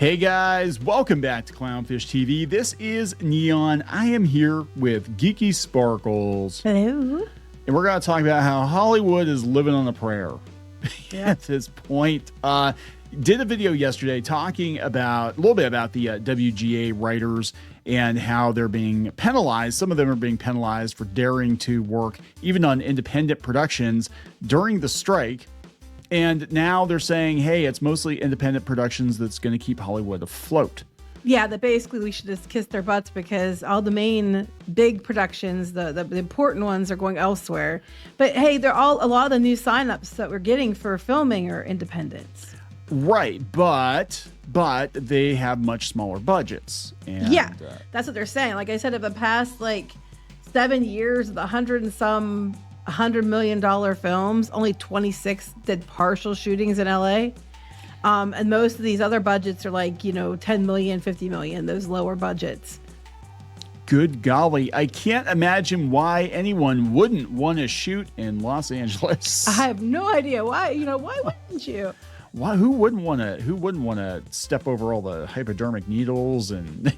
Hey guys, welcome back to Clownfish TV. This is Kneon. I am here with Geeky Sparkles. Hello. And we're going to talk about how Hollywood is living on a prayer at this point. Did a video yesterday talking about a little bit about the WGA writers and how they're being penalized. Some of them are being penalized for daring to work even on independent productions during the strike. And now they're saying, hey, it's mostly independent productions that's going to keep Hollywood afloat. Yeah, that basically we should just kiss their butts because all the main big productions, the important ones, are going elsewhere. But hey, a lot of the new signups that we're getting for filming are independents. Right, but they have much smaller budgets. And, yeah, that's what they're saying. Like I said, in the past 7 years, the $100 million films, only 26 did partial shootings in LA. And most of these other budgets are 10 million, 50 million, those lower budgets. Good golly. I can't imagine why anyone wouldn't want to shoot in Los Angeles. I have no idea why. Why wouldn't you? Why? Who wouldn't want to step over all the hypodermic needles and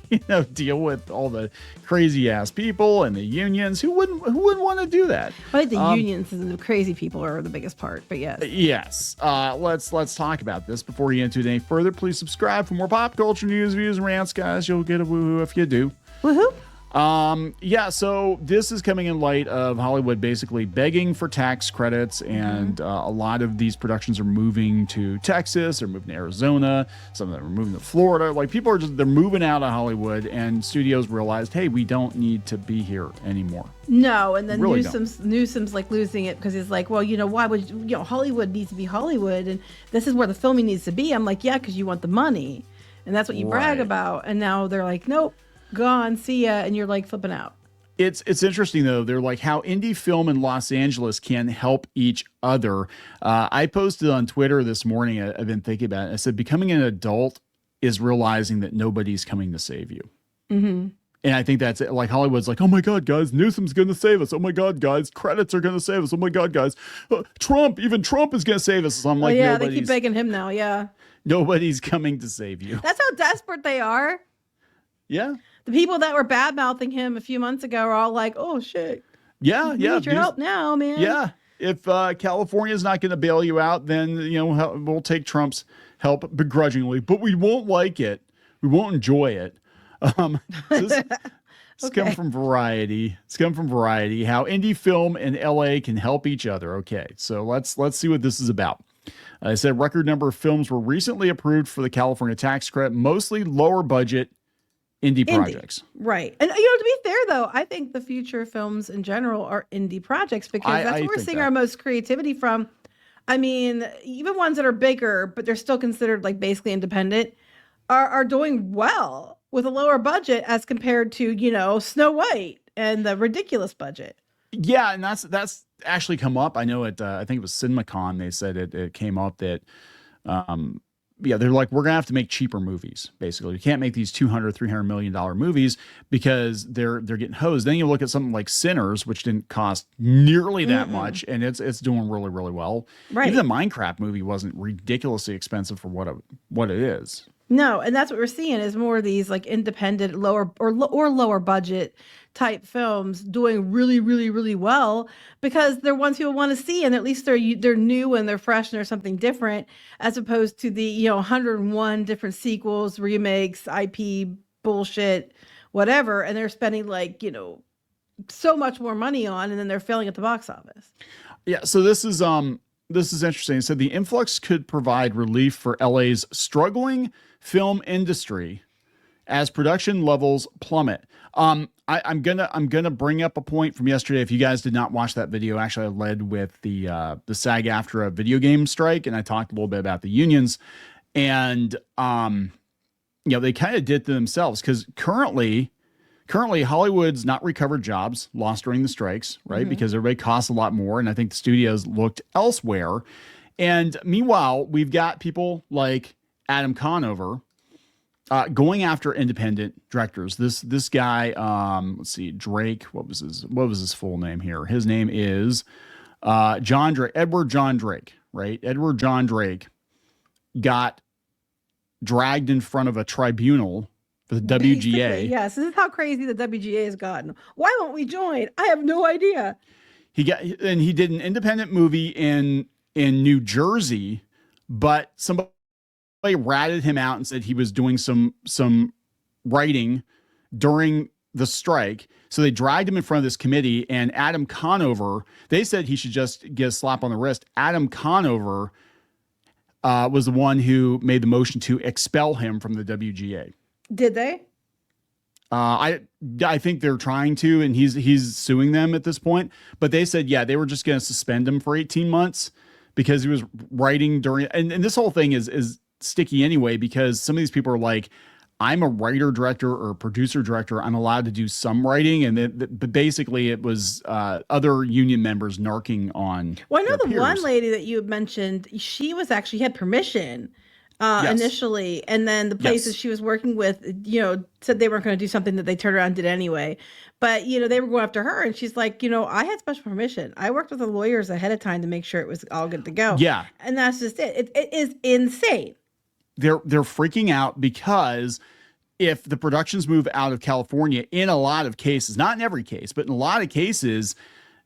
deal with all the crazy ass people and the unions? Who wouldn't want to do that? I think the unions and the crazy people are the biggest part. But yes. Yes. Let's talk about this before you get into it any further. Please subscribe for more pop culture news, views, and rants, guys. You'll get a woohoo if you do. Woohoo. So this is coming in light of Hollywood basically begging for tax credits, and a lot of these productions are moving to Texas, or moving to Arizona, some of them are moving to Florida. They're moving out of Hollywood, and studios realized, hey, we don't need to be here anymore. No, and then really Newsom's losing it because he's like, well, why would Hollywood needs to be Hollywood, and this is where the filming needs to be. I'm like, yeah, because you want the money, and that's what you brag about. And now they're like, nope. Gone, see ya, and you're flipping out. It's interesting though. They're like how indie film in Los Angeles can help each other. I posted on Twitter this morning. I've been thinking about it. I said, becoming an adult is realizing that nobody's coming to save you. Mm-hmm. And I think that's it. Like Hollywood's like, oh my God, guys, Newsom's going to save us. Oh my God, guys, credits are going to save us. Oh my God, guys, Trump is going to save us. So I'm like, yeah, they keep begging him now. Yeah. Nobody's coming to save you. That's how desperate they are. Yeah. The people that were bad-mouthing him a few months ago are all like, oh, shit. Yeah, we need your help now, man. Yeah. If California's not going to bail you out, then, we'll take Trump's help begrudgingly. But we won't like it. We won't enjoy it. This comes from Variety. It's come from Variety, how indie film in LA can help each other. Okay, so let's see what this is about. I said record number of films were recently approved for the California tax credit, mostly lower budget indie projects. Right. And, to be fair, though, I think the future films in general are indie projects because that's where we're seeing our most creativity from. I mean, even ones that are bigger, but they're still considered basically independent, are doing well with a lower budget as compared to, Snow White and the ridiculous budget. Yeah, and that's actually come up. I know I think it was CinemaCon, they said it came up that they're like, we're gonna have to make cheaper movies. Basically, you can't make these $200-300 million movies because they're getting hosed. Then you look at something like Sinners, which didn't cost nearly that much, and it's doing really, really well. Right. Even the Minecraft movie wasn't ridiculously expensive for what it is. No, and that's what we're seeing is more of these independent, lower or lower budget type films doing really, really, really well because they're ones people want to see, and at least they're new and they're fresh and they're something different as opposed to the 101 different sequels, remakes, IP bullshit, whatever, and they're spending so much more money on, and then they're failing at the box office. Yeah, so this is interesting. It said the influx could provide relief for LA's struggling film industry as production levels plummet. I'm gonna bring up a point from yesterday. If you guys did not watch that video, actually I led with the SAG-AFTRA video game strike, and I talked a little bit about the unions, and they kind of did to themselves because currently Hollywood's not recovered jobs lost during the strikes, right? Because everybody costs a lot more, and I think the studios looked elsewhere. And meanwhile, we've got people like Adam Conover going after independent directors. This guy, let's see, Drake. What was his full name here? His name is Edward John Drake, right? Edward John Drake got dragged in front of a tribunal for the Basically, WGA. yes. This is how crazy the WGA has gotten. Why won't we join? I have no idea. He did an independent movie in New Jersey, but somebody ratted him out and said he was doing some writing during the strike. So they dragged him in front of this committee, and Adam Conover, they said he should just get a slap on the wrist. Adam Conover was the one who made the motion to expel him from the WGA. Did they? I think they're trying to, and he's suing them at this point. But they said, yeah, they were just going to suspend him for 18 months because he was writing during, and this whole thing is sticky anyway, because some of these people are like, I'm a writer, director, or producer director. I'm allowed to do some writing. But basically it was other union members narking on. Well, I know the peers. one lady that you mentioned, she was actually had permission initially. And then the places she was working with, said they weren't going to do something that they turned around and did anyway. But, they were going after her. And she's like, I had special permission. I worked with the lawyers ahead of time to make sure it was all good to go. Yeah. And that's just it. It is insane. They're freaking out because if the productions move out of California, in a lot of cases, not in every case, but in a lot of cases,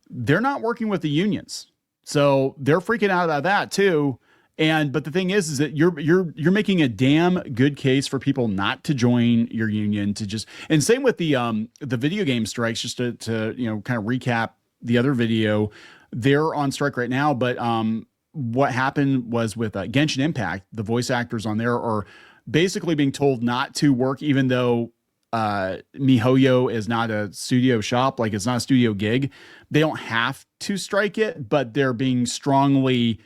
they're not working with the unions. So they're freaking out about that too. But the thing is that you're making a damn good case for people not to join your union, to just, and same with the video game strikes, just to kind of recap the other video. They're on strike right now, but what happened was with Genshin Impact, the voice actors on there are basically being told not to work, even though MiHoYo is not a studio shop, like it's not a studio gig. They don't have to strike it, but they're being strongly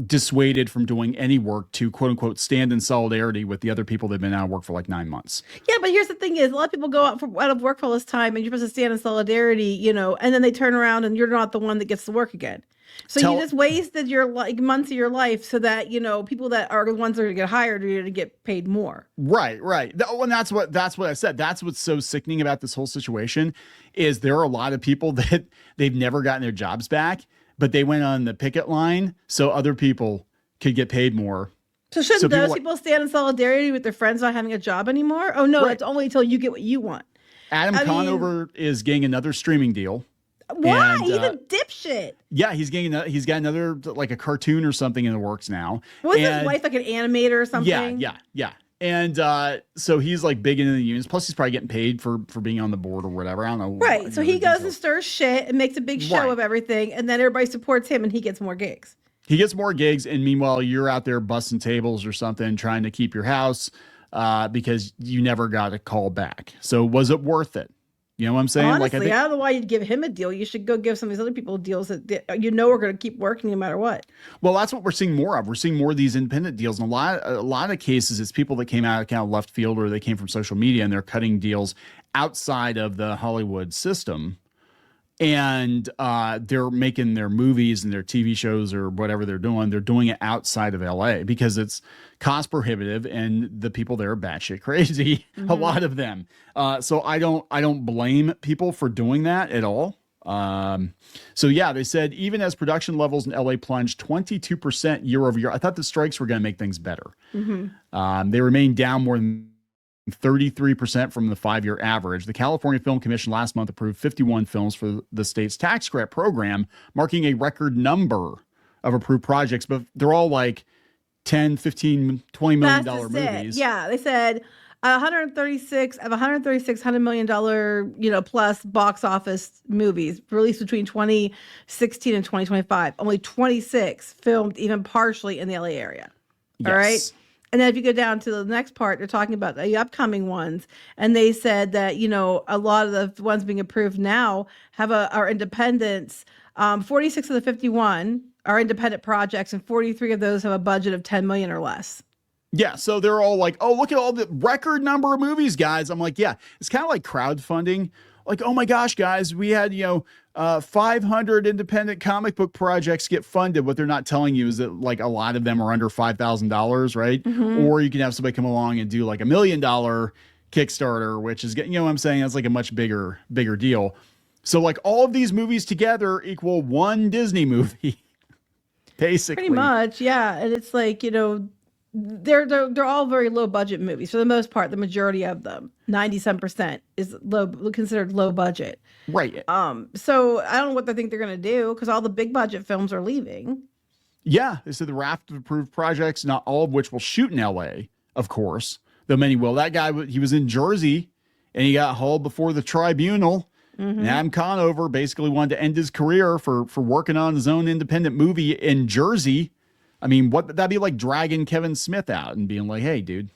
dissuaded from doing any work to quote unquote stand in solidarity with the other people that have been out of work for like 9 months. Yeah, but here's the thing is a lot of people go out of work for all this time and you're supposed to stand in solidarity, and then they turn around and you're not the one that gets to work again. So you just wasted your months of your life so that, people that are the ones that are going to get hired are going to get paid more. Right. And that's what I said. That's what's so sickening about this whole situation is there are a lot of people that they've never gotten their jobs back, but they went on the picket line so other people could get paid more. So shouldn't those people stand in solidarity with their friends not having a job another? Oh, no, It's only until you get what you want. Adam Conover is getting another streaming deal. Why? He's a dipshit. Yeah, he's got another, like a cartoon or something in the works now. Was his wife like an animator or something? Yeah. And so he's like big into the unions. Plus, he's probably getting paid for being on the board or whatever. I don't know. Right. So he goes and stirs shit and makes a big show of everything, and then everybody supports him, and he gets more gigs. He gets more gigs, and meanwhile, you're out there busting tables or something, trying to keep your house because you never got a call back. So was it worth it? You know what I'm saying? Honestly, I don't know why you'd give him a deal. You should go give some of these other people deals that are going to keep working no matter what. Well, that's what we're seeing more of. We're seeing more of these independent deals. And a lot of cases, it's people that came out of kind of left field or they came from social media and they're cutting deals outside of the Hollywood system. And they're making their movies and their TV shows or whatever they're doing it outside of LA because it's cost prohibitive and the people there are batshit crazy, a lot of them. So I don't blame people for doing that at all. So yeah, they said even as production levels in LA plunged 22% year over year, I thought the strikes were going to make things better. They remain down more than 33% from the 5-year average. The California Film Commission last month approved 51 films for the state's tax credit program, marking a record number of approved projects, but they're all like 10, 15, $20 million movies. Yeah, they said 136 of 136 $100 million, plus box office movies released between 2016 and 2025. Only 26 filmed even partially in the LA area. Yes. All right. And then if you go down to the next part, they're talking about the upcoming ones. And they said that, a lot of the ones being approved now are independents. 46 of the 51 are independent projects, and 43 of those have a budget of 10 million or less. Yeah. So they're all like, oh, look at all the record number of movies, guys. I'm like, yeah, it's kind of like crowdfunding. Like, oh my gosh, guys, we had, 500 independent comic book projects get funded. What they're not telling you is that like a lot of them are under $5,000, right? Or you can have somebody come along and do like $1 million Kickstarter, which is getting, what I'm saying? That's like a much bigger deal. So like all of these movies together equal one Disney movie, basically. Pretty much. Yeah. And it's like, they're all very low budget movies for the most part. The majority of them, 90% is considered low budget. Right. So I don't know what they think they're going to do because all the big budget films are leaving. Yeah, they said the raft of approved projects, not all of which will shoot in LA, of course, though many will. That guy, he was in Jersey and he got hauled before the tribunal. And Adam Conover basically wanted to end his career for working on his own independent movie in Jersey. I mean, that'd be like dragging Kevin Smith out and being like, hey, dude,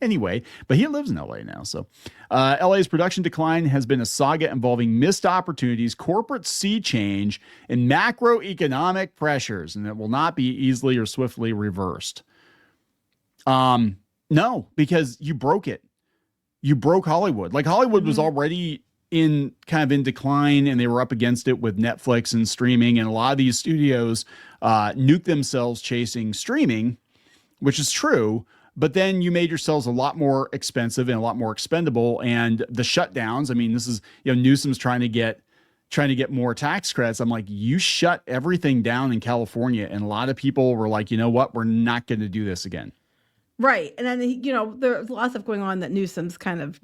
Anyway, but he lives in LA now. So LA's production decline has been a saga involving missed opportunities, corporate sea change, and macroeconomic pressures, and it will not be easily or swiftly reversed. No, because you broke it. You broke Hollywood. Like Hollywood was already in decline, and they were up against it with Netflix and streaming, and a lot of these studios nuke themselves chasing streaming, which is true. But then you made yourselves a lot more expensive and a lot more expendable. And the shutdowns, I mean, this is, Newsom's trying to get more tax credits. I'm like, you shut everything down in California. And a lot of people were like, you know what? We're not going to do this again. Right. And then, there's lots of going on that Newsom's kind of,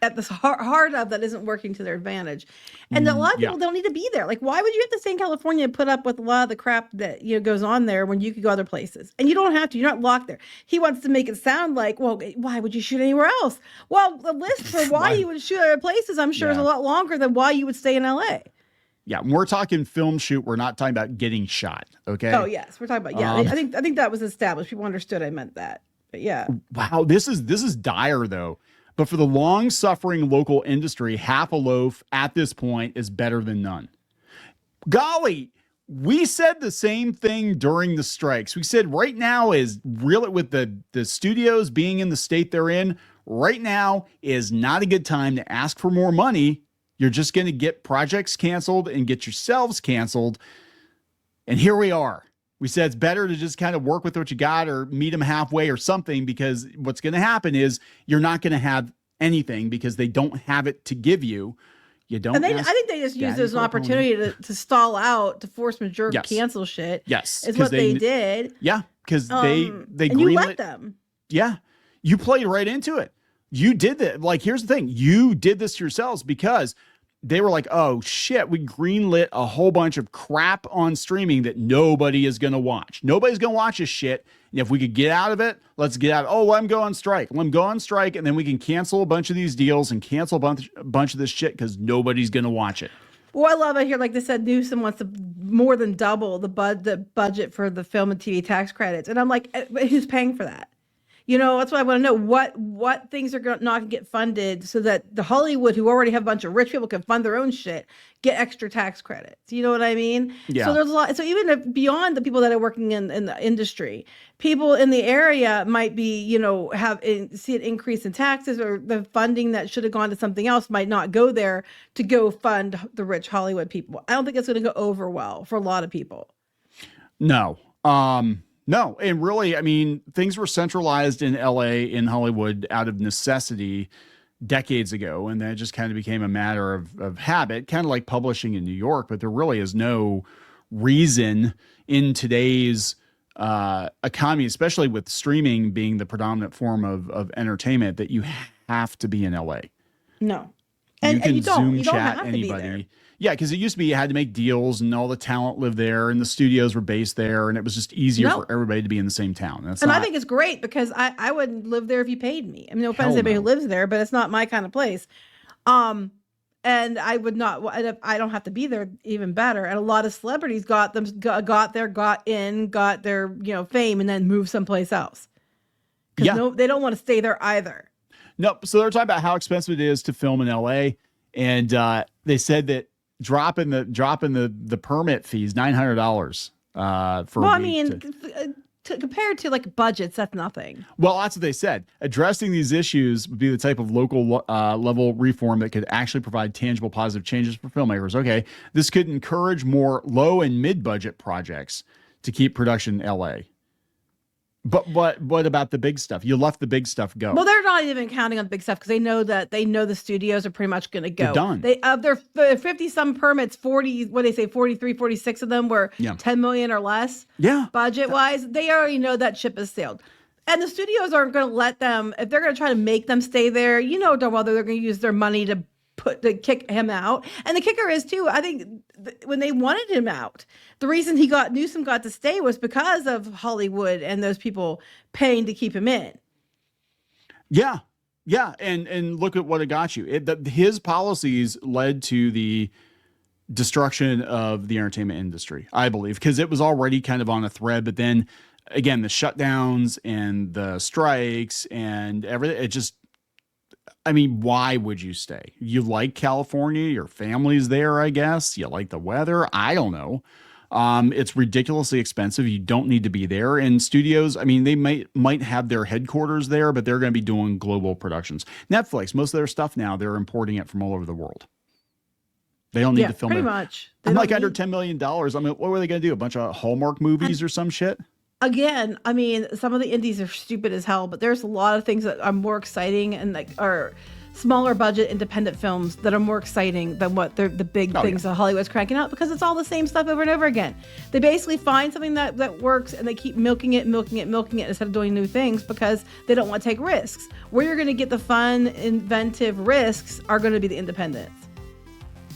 at the heart of that isn't working to their advantage. And a lot of people don't need to be there. Like, why would you have to stay in California and put up with a lot of the crap that goes on there when you could go other places? And you don't have to. You're not locked there. He wants to make it sound like, well, why would you shoot anywhere else? Well, the list for why you would shoot other places, I'm sure, is a lot longer than why you would stay in LA. Yeah, when we're talking film shoot, we're not talking about getting shot. Okay. Oh yes, we're talking about I think that was established. People understood I meant that. But yeah. Wow, this is dire though. But for the long-suffering local industry, half a loaf at this point is better than none. Golly, we said the same thing during the strikes. We said right now is really, with the studios being in the state they're in, right now is not a good time to ask for more money. You're just going to get projects canceled and get yourselves canceled. And here we are. We said it's better to just kind of work with what you got or meet them halfway or something, because what's going to happen is you're not going to have anything because they don't have it to give you. You don't. And I think they just used it as an opportunity to stall out, to force majeure, cancel shit. Yes, is what they did. Yeah, because they and you let them. Yeah, you played right into it. You did that. Like, here's the thing: you did this yourselves because they were like, oh shit, we greenlit a whole bunch of crap on streaming that nobody is going to watch. Nobody's going to watch this shit. And if we could get out of it, let's get out. Oh, let them go on strike. Let them go on strike. And then we can cancel a bunch of these deals and cancel a bunch of this shit because nobody's going to watch it. Well, I love it here. Like they said, Newsom wants to more than double the budget for the film and TV tax credits. And I'm like, who's paying for that? That's what I want to know. What things are not going to get funded so that the Hollywood, who already have a bunch of rich people, can fund their own shit, get extra tax credits. You know what I mean? Yeah. So there's a lot. So even beyond the people that are working in the industry, people in the area might be, see an increase in taxes, or the funding that should have gone to something else might not go there to go fund the rich Hollywood people. I don't think it's going to go over well for a lot of people. No. No, and really, I mean, things were centralized in LA, in Hollywood, out of necessity decades ago, and then it just kind of became a matter of habit, kind of like publishing in New York. But there really is no reason in today's economy, especially with streaming being the predominant form of entertainment, that you have to be in LA. No. You can you don't, Zoom you don't chat have to anybody. Be there. Yeah, because it used to be you had to make deals and all the talent lived there and the studios were based there, and it was just easier for everybody to be in the same town. I think it's great because I wouldn't live there if you paid me. I mean, no offense to anybody who lives there, but it's not my kind of place. And I would not. I don't have to be there. Even better. And a lot of celebrities got their fame, and then moved someplace else. Because they don't want to stay there either. Nope. So they're talking about how expensive it is to film in LA, and they said that dropping the permit fees, $900 for. Well, I mean, compared to like budgets, that's nothing. Well, that's what they said. Addressing these issues would be the type of local level reform that could actually provide tangible positive changes for filmmakers. Okay, this could encourage more low and mid budget projects to keep production in LA. But what about the big stuff? You left the big stuff go. Well, they're not even counting on the big stuff because they know the studios are pretty much going to go. They're done. They of their 50 some permits, 40, what they say, 43, 46 of them were 10 million or less. Yeah. Budget wise, they already know that ship has sailed. And the studios aren't going to let them, if they're going to try to make them stay there, darn well they're going to use their money to kick him out. And the kicker is too, I think when they wanted him out, the reason Newsom got to stay was because of Hollywood and those people paying to keep him in. Yeah. Yeah. And look at what it got you. His policies led to the destruction of the entertainment industry, I believe, because it was already kind of on a thread. But then again, the shutdowns and the strikes and everything, why would you stay? You like California, your family's there, I guess. You like the weather. I don't know. It's ridiculously expensive. You don't need to be there. And studios, they might have their headquarters there, but they're going to be doing global productions. Netflix, most of their stuff now, they're importing it from all over the world. They don't need to film it. Pretty much. Under $10 million. What were they going to do? A bunch of Hallmark movies or some shit? Again, some of the indies are stupid as hell, but there's a lot of things that are more exciting and are smaller budget independent films that are more exciting than what the big things that Hollywood's cranking out, because it's all the same stuff over and over again. They basically find something that works and they keep milking it instead of doing new things because they don't want to take risks. Where you're going to get the fun, inventive risks are going to be the independents.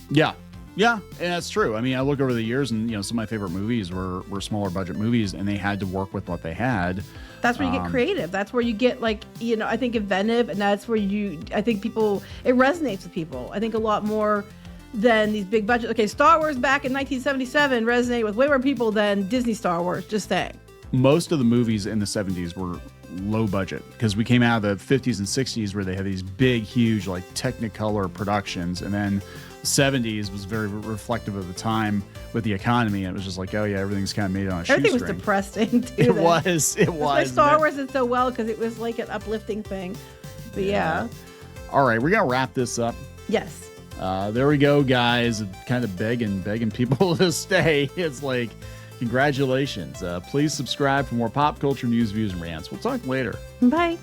Yeah. Yeah, and that's true. I look over the years and, some of my favorite movies were smaller budget movies and they had to work with what they had. That's where you get creative. That's where you get I think inventive, and that's where I think it resonates with people. I think a lot more than these big budget. Okay, Star Wars back in 1977 resonated with way more people than Disney Star Wars, just saying. Most of the movies in the 70s were low budget because we came out of the 50s and 60s where they had these big, huge, Technicolor productions, and then 70s was very reflective of the time with the economy. And it was just everything's kind of made on a shoestring. Everything was depressing too. It was. Star Wars did so well because it was like an uplifting thing. But yeah. All right, we're gonna wrap this up. Yes. There we go, guys. Kind of begging people to stay. It's congratulations. Please subscribe for more pop culture news, views, and rants. We'll talk later. Bye.